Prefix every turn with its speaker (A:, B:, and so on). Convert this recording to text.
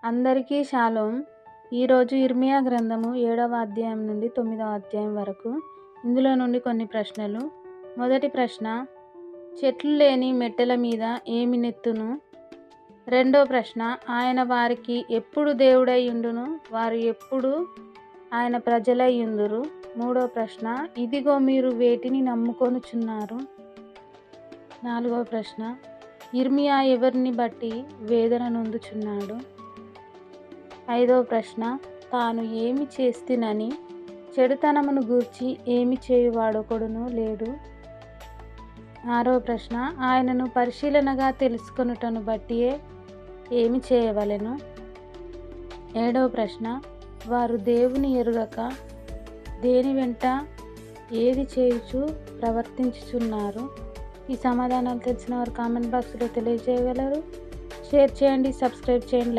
A: అందరికీ షాలోమ్. ఈరోజు ఇర్మియా గ్రంథము 7వ అధ్యాయం నుండి 9వ అధ్యాయం వరకు. ఇందులో నుండి కొన్ని ప్రశ్నలు. మొదటి ప్రశ్న, చెట్లు లేని మెట్టెల మీద ఏమి నెత్తును? రెండో ప్రశ్న, ఆయన వారికి ఎప్పుడు దేవుడై ఉండును? వారు ఎప్పుడు ఆయన ప్రజలై ఉందురు? మూడో ప్రశ్న, ఇదిగో మీరు వేటిని నమ్ముకొనుచున్నారు? నాలుగవ ప్రశ్న, ఇర్మియా ఎవరిని బట్టి వేదన నొందుచున్నాడు? ఐదవ ప్రశ్న, తాను ఏమి చేస్తునని చెడుతనమును గూర్చి ఏమి చేయువాడొకడును లేడు? ఆరవ ప్రశ్న, ఆయనను పరిశీలనగా తెలుసుకొనుటను బట్టియే ఏమి చేయవలెను? ఏడవ ప్రశ్న, వారు దేవుని ఎరుగక దేని వెంట ఏది చేయుచు ప్రవర్తించుచున్నారు? ఈ సమాధానాలు తెలిసిన వారు కామెంట్ బాక్స్లో తెలియజేయగలరు. షేర్ చేయండి, సబ్స్క్రైబ్ చేయండి.